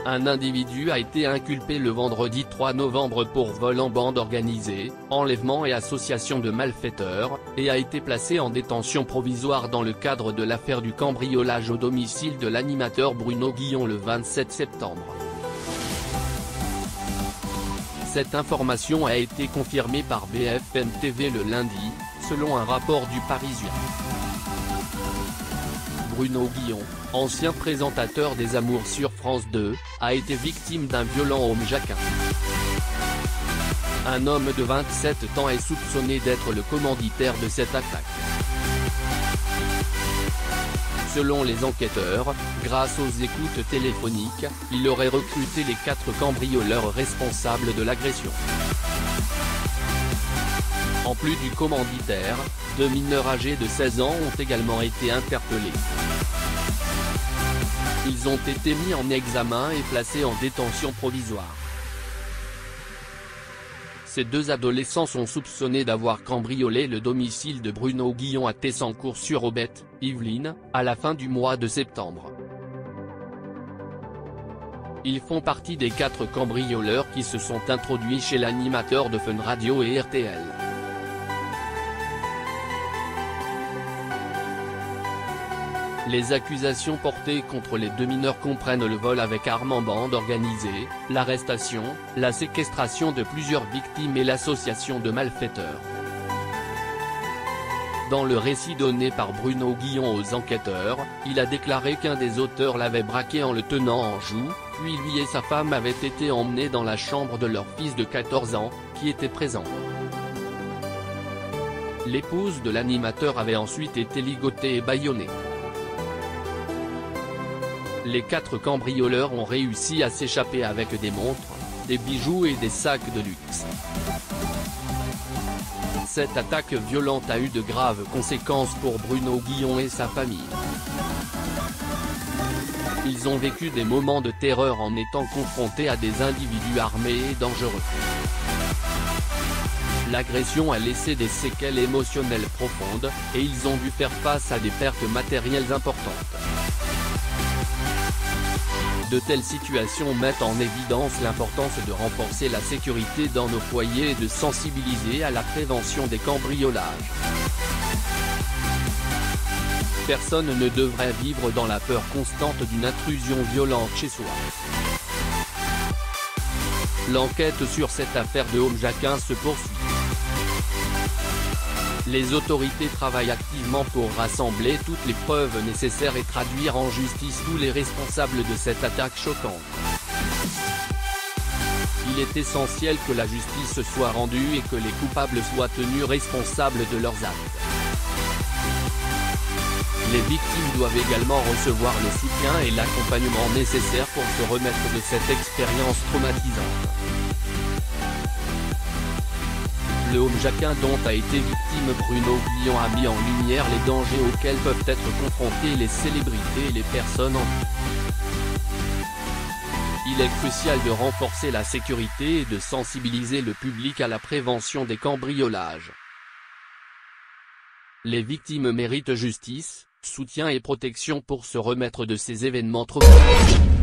Un individu a été inculpé le vendredi 3 novembre pour vol en bande organisée, enlèvement et association de malfaiteurs, et a été placé en détention provisoire dans le cadre de l'affaire du cambriolage au domicile de l'animateur Bruno Guillon le 27 septembre. Cette information a été confirmée par BFM TV le lundi, selon un rapport du Parisien. Bruno Guillon, ancien présentateur des Amours sur France 2, a été victime d'un violent homme-jacquin. Un homme de 27 ans est soupçonné d'être le commanditaire de cette attaque. Selon les enquêteurs, grâce aux écoutes téléphoniques, il aurait recruté les 4 cambrioleurs responsables de l'agression. En plus du commanditaire, 2 mineurs âgés de 16 ans ont également été interpellés. Ils ont été mis en examen et placés en détention provisoire. Ces 2 adolescents sont soupçonnés d'avoir cambriolé le domicile de Bruno Guillon à Tessancourt-sur-Aubette, Yvelines, à la fin du mois de septembre. Ils font partie des 4 cambrioleurs qui se sont introduits chez l'animateur de Fun Radio et RTL. Les accusations portées contre les 2 mineurs comprennent le vol avec arme en bande organisée, l'arrestation, la séquestration de plusieurs victimes et l'association de malfaiteurs. Dans le récit donné par Bruno Guillon aux enquêteurs, il a déclaré qu'un des auteurs l'avait braqué en le tenant en joue, puis lui et sa femme avaient été emmenés dans la chambre de leur fils de 14 ans, qui était présent. L'épouse de l'animateur avait ensuite été ligotée et bâillonnée. Les 4 cambrioleurs ont réussi à s'échapper avec des montres, des bijoux et des sacs de luxe. Cette attaque violente a eu de graves conséquences pour Bruno Guillon et sa famille. Ils ont vécu des moments de terreur en étant confrontés à des individus armés et dangereux. L'agression a laissé des séquelles émotionnelles profondes, et ils ont dû faire face à des pertes matérielles importantes. De telles situations mettent en évidence l'importance de renforcer la sécurité dans nos foyers et de sensibiliser à la prévention des cambriolages. Personne ne devrait vivre dans la peur constante d'une intrusion violente chez soi. L'enquête sur cette affaire de homme-jacquin se poursuit. Les autorités travaillent activement pour rassembler toutes les preuves nécessaires et traduire en justice tous les responsables de cette attaque choquante. Il est essentiel que la justice soit rendue et que les coupables soient tenus responsables de leurs actes. Les victimes doivent également recevoir le soutien et l'accompagnement nécessaires pour se remettre de cette expérience traumatisante. Le homme-jacquin dont a été victime Bruno Guillon a mis en lumière les dangers auxquels peuvent être confrontés les célébrités et les personnes en vie. Il est crucial de renforcer la sécurité et de sensibiliser le public à la prévention des cambriolages. Les victimes méritent justice, soutien et protection pour se remettre de ces événements traumatiques.